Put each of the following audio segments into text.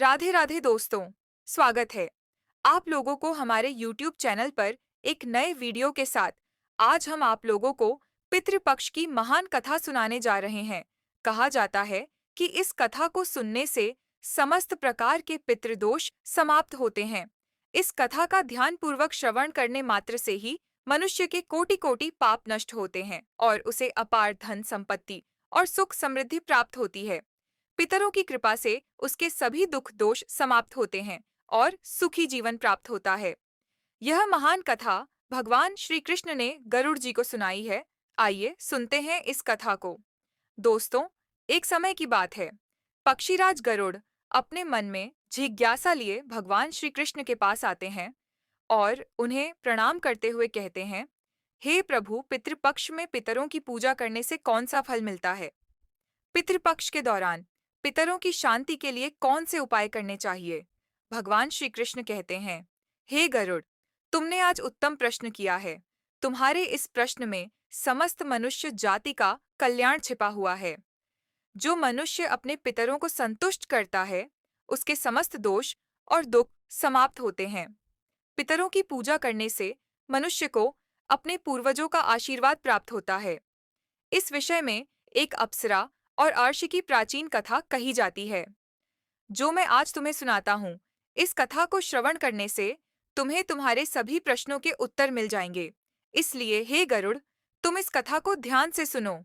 राधे राधे दोस्तों, स्वागत है आप लोगों को हमारे YouTube चैनल पर एक नए वीडियो के साथ। आज हम आप लोगों को पितृपक्ष की महान कथा सुनाने जा रहे हैं। कहा जाता है कि इस कथा को सुनने से समस्त प्रकार के पितृदोष समाप्त होते हैं। इस कथा का ध्यानपूर्वक श्रवण करने मात्र से ही मनुष्य के कोटि कोटि पाप नष्ट होते हैं और उसे अपार धन संपत्ति और सुख समृद्धि प्राप्त होती है। पितरों की कृपा से उसके सभी दुख दोष समाप्त होते हैं और सुखी जीवन प्राप्त होता है। यह महान कथा भगवान श्री कृष्ण ने गरुड़ जी को सुनाई है। आइए सुनते हैं इस कथा को। दोस्तों, एक समय की बात है। पक्षीराज गरुड़ अपने मन में जिज्ञासा लिए भगवान श्री कृष्ण के पास आते हैं और उन्हें प्रणाम करते हुए कहते हैं, हे प्रभु, पितृपक्ष में पितरों की पूजा करने से कौन सा फल मिलता है? पितृपक्ष के दौरान पितरों की शांति के लिए कौन से उपाय करने चाहिए? भगवान श्री कृष्ण कहते हैं, हे गरुड़, तुमने आज उत्तम प्रश्न किया है। तुम्हारे इस प्रश्न में समस्त मनुष्य जाति का कल्याण छिपा हुआ है। जो मनुष्य अपने पितरों को संतुष्ट करता है, उसके समस्त दोष और दुख समाप्त होते हैं। पितरों की पूजा करने से मनुष्य को अपने पूर्वजों का आशीर्वाद प्राप्त होता है। इस विषय में एक अप्सरा और अर्शी की प्राचीन कथा कही जाती है, जो मैं आज तुम्हें सुनाता हूँ। इस कथा को श्रवण करने से तुम्हें तुम्हारे सभी प्रश्नों के उत्तर मिल जाएंगे। इसलिए हे गरुड़, तुम इस कथा को ध्यान से सुनो।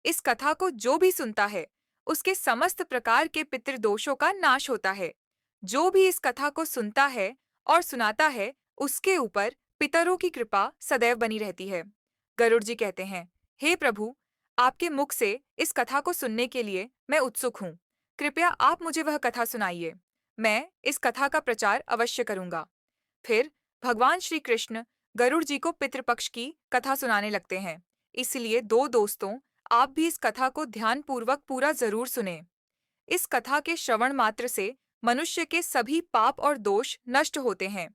इस कथा को जो भी सुनता है, उसके समस्त प्रकार के पितृदोषों का नाश होता है। जो भी इस कथा को सुनता है और सुनाता है, उसके ऊपर पितरों की कृपा सदैव बनी रहती है। गरुड़ जी कहते हैं, हे प्रभु, आपके मुख से इस कथा को सुनने के लिए मैं उत्सुक हूँ। कृपया आप मुझे वह कथा सुनाइए। मैं इस कथा का प्रचार अवश्य करूंगा। फिर भगवान श्री कृष्ण गरुड़ जी को पितृपक्ष की कथा सुनाने लगते हैं। इसलिए दो दोस्तों, आप भी इस कथा को ध्यानपूर्वक पूरा जरूर सुने। इस कथा के श्रवण मात्र से मनुष्य के सभी पाप और दोष नष्ट होते हैं।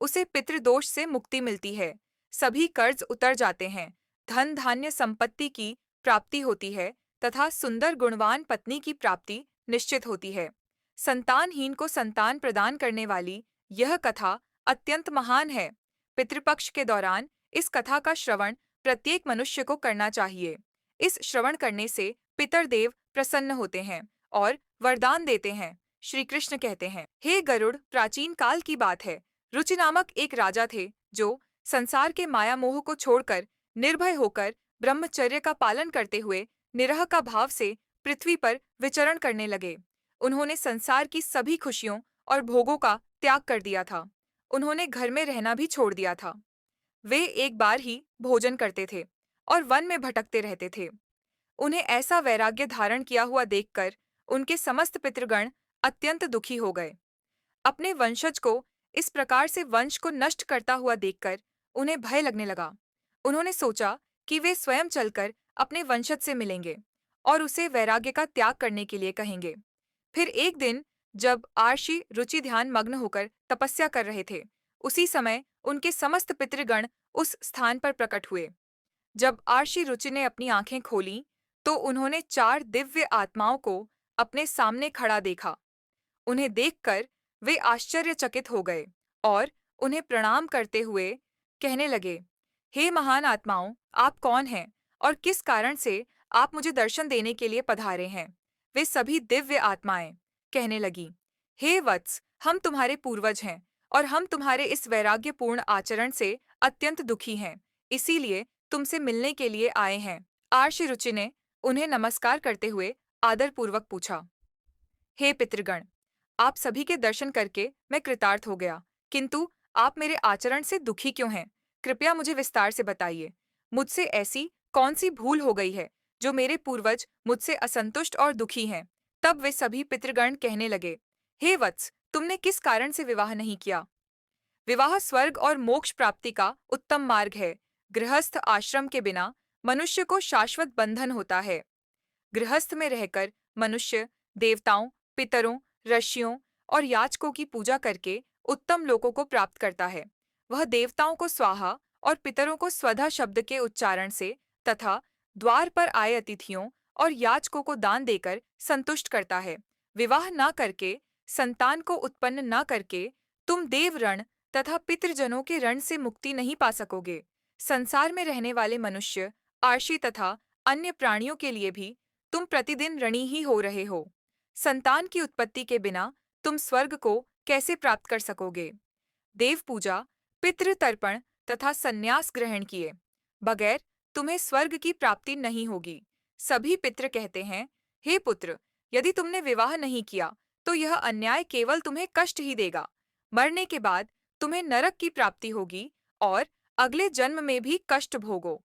उसे पितृदोष से मुक्ति मिलती है। सभी कर्ज उतर जाते हैं। धन धान्य संपत्ति की प्राप्ति होती है तथा सुंदर गुणवान पत्नी की प्राप्ति निश्चित होती है। संतानहीन को संतान प्रदान करने वाली यह कथा अत्यंत महान है। पितृपक्ष के दौरान इस कथा का श्रवण प्रत्येक मनुष्य को करना चाहिए। इस श्रवण करने से पितरदेव प्रसन्न होते हैं और वरदान देते हैं। श्री कृष्ण कहते हैं, हे गरुड़, प्राचीन काल की बात है। रुचि नामक एक राजा थे जो संसार के माया मोह को छोड़कर निर्भय होकर ब्रह्मचर्य का पालन करते हुए निरह का भाव से पृथ्वी पर विचरण करने लगे। उन्होंने संसार की सभी खुशियों और भोगों का त्याग कर दिया था। उन्होंने घर में रहना भी छोड़ दिया था। वे एक बार ही भोजन करते थे और वन में भटकते रहते थे। उन्हें ऐसा वैराग्य धारण किया हुआ देखकर उनके समस्त पितृगण अत्यंत दुखी हो गए। अपने वंशज को इस प्रकार से वंश को नष्ट करता हुआ देखकर उन्हें भय लगने लगा। उन्होंने सोचा कि वे स्वयं चलकर अपने वंशज से मिलेंगे और उसे वैराग्य का त्याग करने के लिए कहेंगे। फिर एक दिन जब आर्षि रुचि ध्यान मग्न होकर तपस्या कर रहे थे, उसी समय उनके समस्त पितृगण उस स्थान पर प्रकट हुए। जब आर्षि रुचि ने अपनी आंखें खोलीं, तो उन्होंने 4 दिव्य आत्माओं को अपने सामने खड़ा देखा। उन्हें देखकर वे आश्चर्यचकित हो गए और उन्हें प्रणाम करते हुए कहने लगे, हे महान आत्माओं, आप कौन हैं और किस कारण से आप मुझे दर्शन देने के लिए पधारे हैं? वे सभी दिव्य आत्माएं कहने लगी, हे वत्स, हम तुम्हारे पूर्वज हैं और हम तुम्हारे इस वैराग्यपूर्ण आचरण से अत्यंत दुखी हैं। इसीलिए तुमसे मिलने के लिए आए हैं। आर्षि रुचि ने उन्हें नमस्कार करते हुए आदरपूर्वक पूछा, हे पितृगण, आप सभी के दर्शन करके मैं कृतार्थ हो गया, किंतु आप मेरे आचरण से दुखी क्यों हैं? कृपया मुझे विस्तार से बताइए। मुझसे ऐसी कौन सी भूल हो गई है जो मेरे पूर्वज मुझसे असंतुष्ट और दुखी हैं? तब वे सभी पितृगण कहने लगे, हे वत्स, तुमने किस कारण से विवाह नहीं किया? विवाह स्वर्ग और मोक्ष प्राप्ति का उत्तम मार्ग है। गृहस्थ आश्रम के बिना मनुष्य को शाश्वत बंधन होता है। गृहस्थ में रहकर मनुष्य देवताओं, पितरों, ऋषियों और याचकों की पूजा करके उत्तम लोकों को प्राप्त करता है। वह देवताओं को स्वाहा और पितरों को स्वधा शब्द के उच्चारण से तथा द्वार पर आए अतिथियों और याचकों को दान देकर संतुष्ट करता है। विवाह न करके संतान को उत्पन्न न करके तुम देव ऋण तथा पितृजनों के ऋण से मुक्ति नहीं पा सकोगे। संसार में रहने वाले मनुष्य, आर्षि तथा अन्य प्राणियों के लिए भी तुम प्रतिदिन ऋणी ही हो रहे हो। संतान की उत्पत्ति के बिना तुम स्वर्ग को कैसे प्राप्त कर सकोगे? देव पूजा, पितृ तर्पण तथा संन्यास ग्रहण किए बगैर तुम्हें स्वर्ग की प्राप्ति नहीं होगी। सभी पितृ कहते हैं, हे पुत्र, यदि तुमने विवाह नहीं किया तो यह अन्याय केवल तुम्हें कष्ट ही देगा। मरने के बाद तुम्हें नरक की प्राप्ति होगी और अगले जन्म में भी कष्ट भोगो।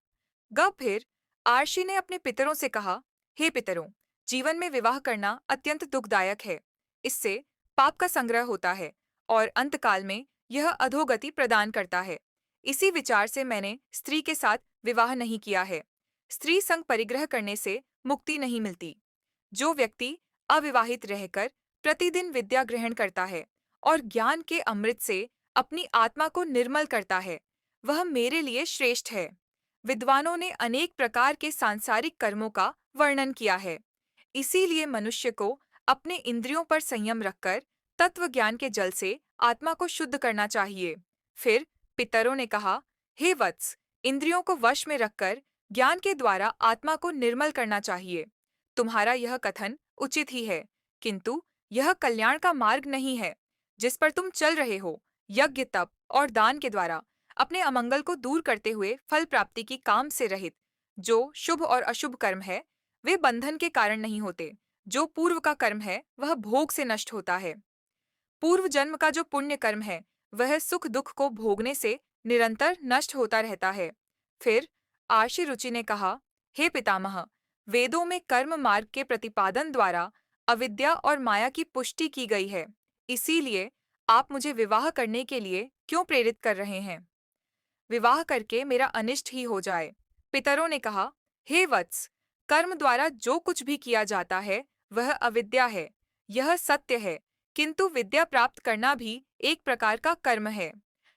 फिर आर्षि ने अपने पितरों से कहा, हे पितरों, जीवन में विवाह करना अत्यंत दुखदायक है। इससे पाप का संग्रह होता है और अंतकाल में यह अधोगति प्रदान करता है। इसी विचार से मैंने स्त्री के साथ विवाह नहीं किया है। स्त्री संग परिग्रह करने से मुक्ति नहीं मिलती। जो व्यक्ति अविवाहित रहकर प्रतिदिन विद्या ग्रहण करता है और ज्ञान के अमृत से अपनी आत्मा को निर्मल करता है, वह मेरे लिए श्रेष्ठ है। विद्वानों ने अनेक प्रकार के सांसारिक कर्मों का वर्णन किया है। इसीलिए मनुष्य को अपने इंद्रियों पर संयम रखकर तत्व ज्ञान के जल से आत्मा को शुद्ध करना चाहिए। फिर पितरों ने कहा, हे वत्स, इंद्रियों को वश में रखकर ज्ञान के द्वारा आत्मा को निर्मल करना चाहिए। तुम्हारा यह कथन उचित ही है, किंतु यह कल्याण का मार्ग नहीं है जिस पर तुम चल रहे हो। यज्ञ, तप और दान के द्वारा अपने अमंगल को दूर करते हुए फल प्राप्ति की काम से रहित जो शुभ और अशुभ कर्म है, वे बंधन के कारण नहीं होते। जो पूर्व का कर्म है वह भोग से नष्ट होता है। पूर्व जन्म का जो पुण्य कर्म है वह सुख दुख को भोगने से निरंतर नष्ट होता रहता है। फिर आर्षि रुचि ने कहा, हे पितामह, वेदों में कर्म मार्ग के प्रतिपादन द्वारा अविद्या और माया की पुष्टि की गई है। इसीलिए आप मुझे विवाह करने के लिए क्यों प्रेरित कर रहे हैं? विवाह करके मेरा अनिष्ट ही हो जाए। पितरों ने कहा, हे वत्स, कर्म द्वारा जो कुछ भी किया जाता है वह अविद्या है, यह सत्य है, किंतु विद्या प्राप्त करना भी एक प्रकार का कर्म है।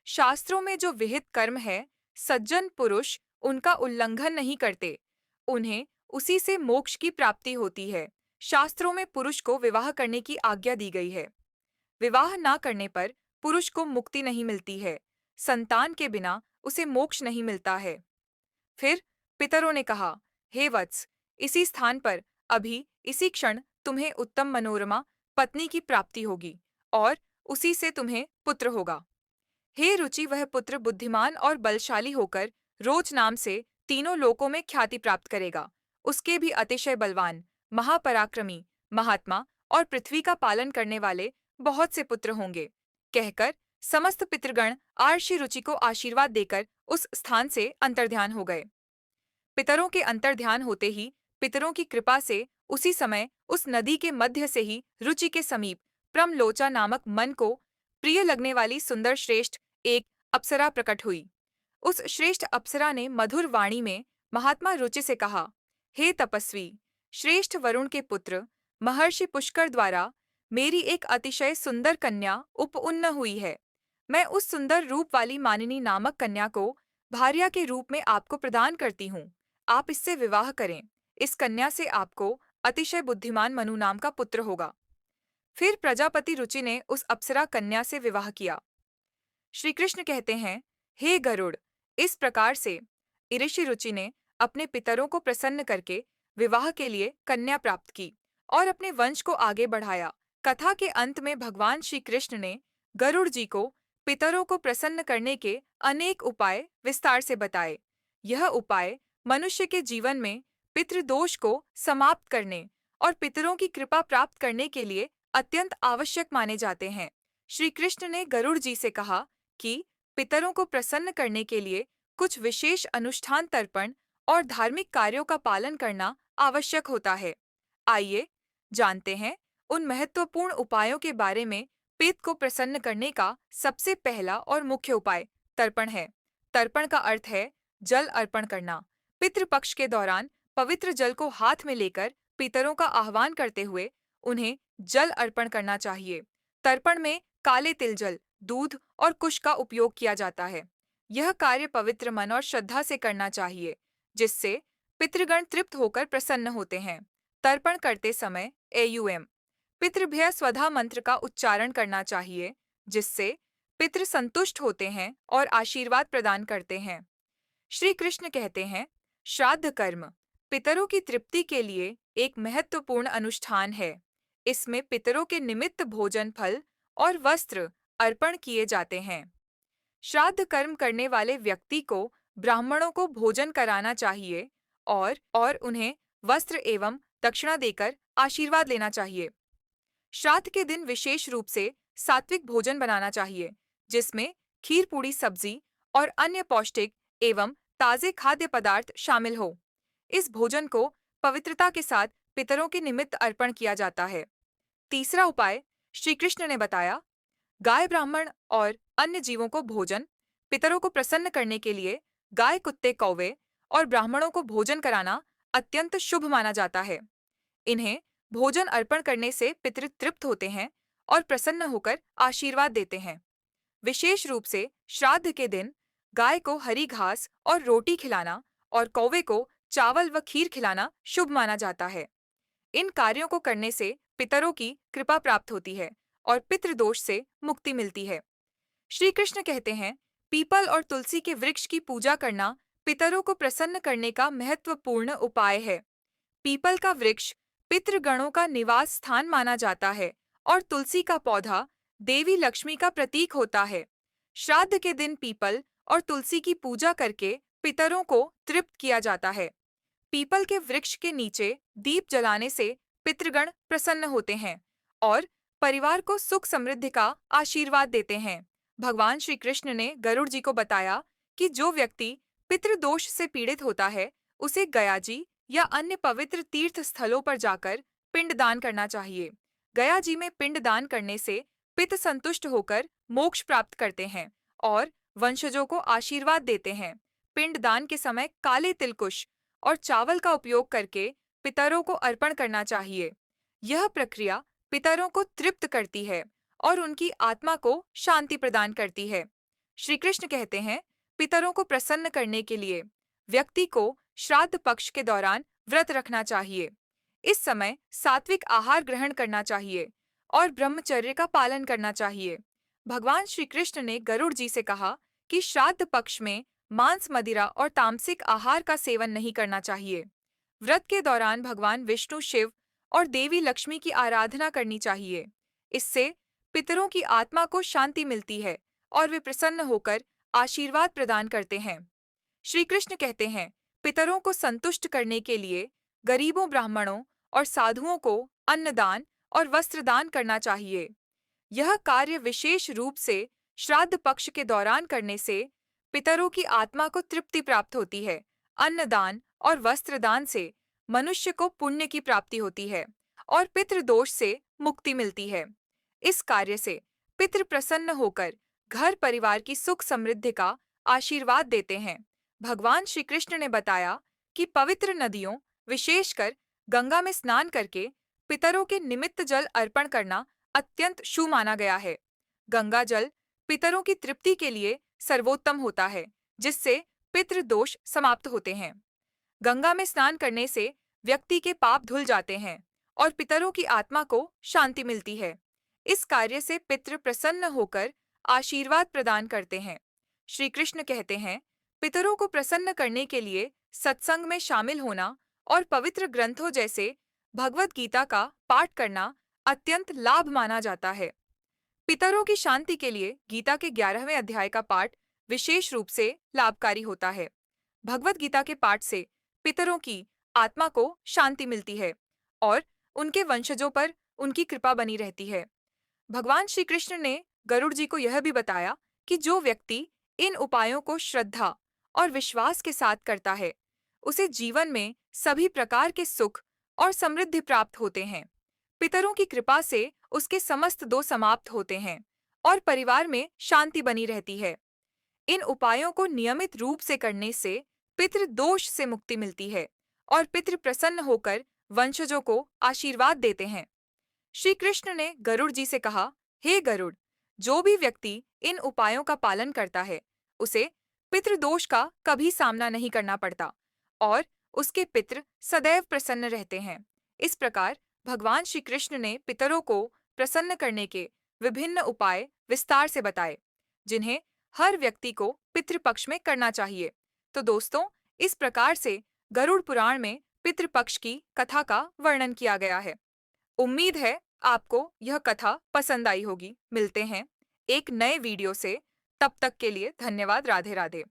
शास्त्रों में जो विहित कर्म है, सज्जन पुरुष उनका उल्लंघन नहीं करते, उन्हें उसी से मोक्ष की प्राप्ति होती है। शास्त्रों में पुरुष को विवाह करने की आज्ञा दी गई है। विवाह ना करने पर पुरुष को मुक्ति नहीं मिलती है। संतान के बिना उसे मोक्ष नहीं मिलता है। फिर पितरों ने कहा, हे वत्स, इसी स्थान पर अभी इसी क्षण तुम्हें उत्तम मनोरमा पत्नी की प्राप्ति होगी और उसी से तुम्हें पुत्र होगा। हे रुचि, वह पुत्र बुद्धिमान और बलशाली होकर रोच नाम से तीनों लोकों में ख्याति प्राप्त करेगा। उसके भी अतिशय बलवान, महापराक्रमी, महात्मा और पृथ्वी का पालन करने वाले बहुत से पुत्र होंगे। कहकर समस्त पितृगण आर्षि रुचि को आशीर्वाद देकर उस स्थान से अंतर्ध्यान हो गए। पितरों के अंतर्ध्यान होते ही पितरों की कृपा से उसी समय उस नदी के मध्य से ही रुचि के समीप प्रमलोचा नामक मन को प्रिय लगने वाली सुंदर श्रेष्ठ एक अप्सरा प्रकट हुई। उस श्रेष्ठ अप्सरा ने मधुर वाणी में महात्मा रुचि से कहा, हे तपस्वी, श्रेष्ठ वरुण के पुत्र महर्षि पुष्कर द्वारा मेरी एक अतिशय सुंदर कन्या उपउन्न हुई है। मैं उस सुंदर रूप वाली मानिनी नामक कन्या को भार्या के रूप में आपको प्रदान करती हूँ। आप इससे विवाह करें। इस कन्या से आपको अतिशय बुद्धिमान मनु नाम का पुत्र होगा। फिर प्रजापति रुचि ने उस अप्सरा कन्या से विवाह किया। श्री कृष्ण कहते हैं, हे गरुड़, इस प्रकार से ऋषि रुचि ने अपने पितरों को प्रसन्न करके विवाह के लिए कन्या प्राप्त की और अपने वंश को आगे बढ़ाया। कथा के अंत में भगवान श्री कृष्ण ने गरुड़ जी को पितरों को प्रसन्न करने के अनेक उपाय विस्तार से बताए। यह उपाय मनुष्य के जीवन में पितृदोष को समाप्त करने और पितरों की कृपा प्राप्त करने के लिए अत्यंत आवश्यक माने जाते हैं। श्री कृष्ण ने गरुड़ जी से कहा कि पितरों को प्रसन्न करने के लिए कुछ विशेष अनुष्ठान, तर्पण और धार्मिक कार्यों का पालन करना आवश्यक होता है। आइए जानते हैं उन महत्वपूर्ण उपायों के बारे में। पित को प्रसन्न करने का सबसे पहला और मुख्य उपाय तर्पण है। तर्पण का अर्थ है जल अर्पण करना। पितृपक्ष के दौरान पवित्र जल को हाथ में लेकर पितरों का आह्वान करते हुए उन्हें जल अर्पण करना चाहिए। तर्पण में काले तिल जल, दूध और कुश का उपयोग किया जाता है। यह कार्य पवित्र मन और श्रद्धा से करना चाहिए, जिससे पितृगण तृप्त होकर प्रसन्न होते हैं। तर्पण करते समय एयुएम पितृभ्य स्वधा मंत्र का उच्चारण करना चाहिए, जिससे पितृ संतुष्ट होते हैं और आशीर्वाद प्रदान करते हैं। श्री कृष्ण कहते हैं, श्राद्ध कर्म पितरों की तृप्ति के लिए एक महत्वपूर्ण अनुष्ठान है। इसमें पितरों के निमित्त भोजन, फल और वस्त्र अर्पण किए जाते हैं। श्राद्ध कर्म करने वाले व्यक्ति को ब्राह्मणों को भोजन कराना चाहिए और उन्हें वस्त्र एवं दक्षिणा देकर आशीर्वाद लेना चाहिए। श्राद्ध के दिन विशेष रूप से सात्विक भोजन बनाना चाहिए, जिसमें खीर, पूड़ी, सब्जी और अन्य पौष्टिक एवं ताजे खाद्य पदार्थ शामिल हो। इस भोजन को पवित्रता के साथ पितरों के निमित्त अर्पण किया जाता है। तीसरा उपाय श्री कृष्ण ने बताया, गाय, ब्राह्मण और अन्य जीवों को भोजन। पितरों को प्रसन्न करने के लिए गाय, कुत्ते, कौवे और ब्राह्मणों को भोजन कराना अत्यंत शुभ माना जाता है। इन्हें भोजन अर्पण करने से पितृ तृप्त होते हैं और प्रसन्न होकर आशीर्वाद देते हैं। विशेष रूप से श्राद्ध के दिन गाय को हरी घास और रोटी खिलाना और कौवे को चावल व खीर खिलाना शुभ माना जाता है। इन कार्यों को करने से पितरों की कृपा प्राप्त होती है और पितृदोष से मुक्ति मिलती है। श्री कृष्ण कहते हैं, पीपल और तुलसी के वृक्ष की पूजा करना पितरों को प्रसन्न करने का महत्वपूर्ण उपाय है। पीपल का वृक्ष पितृगणों का निवास स्थान माना जाता है और तुलसी का पौधा देवी लक्ष्मी का प्रतीक होता है। श्राद्ध के दिन पीपल और तुलसी की पूजा करके पितरों को तृप्त किया जाता है। पीपल के वृक्ष के नीचे दीप जलाने से पितृगण प्रसन्न होते हैं और परिवार को सुख समृद्धि का आशीर्वाद देते हैं। भगवान श्री कृष्ण ने गरुड़ जी को बताया कि जो व्यक्ति पितृदोष से पीड़ित होता है, उसे गया जी या अन्य पवित्र तीर्थ स्थलों पर जाकर पिंडदान करना चाहिए। गया जी में पिंडदान करने से पितृ संतुष्ट होकर मोक्ष प्राप्त करते हैं और वंशजों को आशीर्वाद देते हैं। पिंडदान के समय काले तिलकुश और चावल का उपयोग करके पितरों को अर्पण करना चाहिए। यह प्रक्रिया पितरों को तृप्त करती है और उनकी आत्मा को शांति प्रदान करती है। श्री कृष्ण कहते हैं, पितरों को प्रसन्न करने के लिए व्यक्ति को श्राद्ध पक्ष के दौरान व्रत रखना चाहिए। इस समय सात्विक आहार ग्रहण करना चाहिए और ब्रह्मचर्य का पालन करना चाहिए। भगवान श्री कृष्ण ने गरुड़ जी से कहा कि श्राद्ध पक्ष में मांस, मदिरा और तामसिक आहार का सेवन नहीं करना चाहिए। व्रत के दौरान भगवान विष्णु, शिव और देवी लक्ष्मी की आराधना करनी चाहिए। इससे पितरों की आत्मा को शांति मिलती है और वे प्रसन्न होकर आशीर्वाद प्रदान करते हैं। श्री कृष्ण कहते हैं, पितरों को संतुष्ट करने के लिए गरीबों, ब्राह्मणों और साधुओं को अन्नदान और वस्त्रदान करना चाहिए। यह कार्य विशेष रूप से श्राद्ध पक्ष के दौरान करने से पितरों की आत्मा को तृप्ति प्राप्त होती है। अन्नदान और वस्त्रदान से मनुष्य को पुण्य की प्राप्ति होती है और पितृदोष से मुक्ति मिलती है। इस कार्य से पितृ प्रसन्न होकर घर परिवार की सुख समृद्धि का आशीर्वाद देते हैं। भगवान श्री कृष्ण ने बताया कि पवित्र नदियों, विशेषकर गंगा में स्नान करके पितरों के निमित्त जल अर्पण करना अत्यंत शुभ माना गया है। गंगा जल पितरों की तृप्ति के लिए सर्वोत्तम होता है, जिससे पितृ दोष समाप्त होते हैं। गंगा में स्नान करने से व्यक्ति के पाप धुल जाते हैं और पितरों की आत्मा को शांति मिलती है। इस कार्य से पितृ प्रसन्न होकर आशीर्वाद प्रदान करते हैं। श्री कृष्ण कहते हैं, पितरों को प्रसन्न करने के लिए सत्संग में शामिल होना और पवित्र ग्रंथों जैसे भगवत गीता का पाठ करना अत्यंत लाभ माना जाता है। पितरों की शांति के लिए गीता के 11वें अध्याय का पाठ विशेष रूप से लाभकारी होता है। भगवत गीता के पाठ से पितरों की आत्मा को शांति मिलती है और उनके वंशजों पर उनकी कृपा बनी रहती है। भगवान श्री कृष्ण ने गरुड़ जी को यह भी बताया कि जो व्यक्ति इन उपायों को श्रद्धा और विश्वास के साथ करता है, उसे जीवन में सभी प्रकार के सुख और समृद्धि प्राप्त होते हैं। पितरों की कृपा से उसके समस्त दोष समाप्त होते हैं और परिवार में शांति बनी रहती है। इन उपायों को नियमित रूप से करने से पितृ दोष से मुक्ति मिलती है और पितृ प्रसन्न होकर वंशजों को आशीर्वाद देते हैं। श्री कृष्ण ने गरुड़ जी से कहा, हे गरुड़, जो भी व्यक्ति इन उपायों का पालन करता है, उसे पितृदोष का कभी सामना नहीं करना पड़ता और उसके पितृ सदैव प्रसन्न रहते हैं। इस प्रकार भगवान श्री कृष्ण ने पितरों को प्रसन्न करने के विभिन्न उपाय विस्तार से बताए, जिन्हें हर व्यक्ति को पितृपक्ष में करना चाहिए। तो दोस्तों, इस प्रकार से गरुड़ पुराण में पितृपक्ष की कथा का वर्णन किया गया है। उम्मीद है आपको यह कथा पसंद आई होगी। मिलते हैं एक नए वीडियो से। तब तक के लिए धन्यवाद। राधे राधे।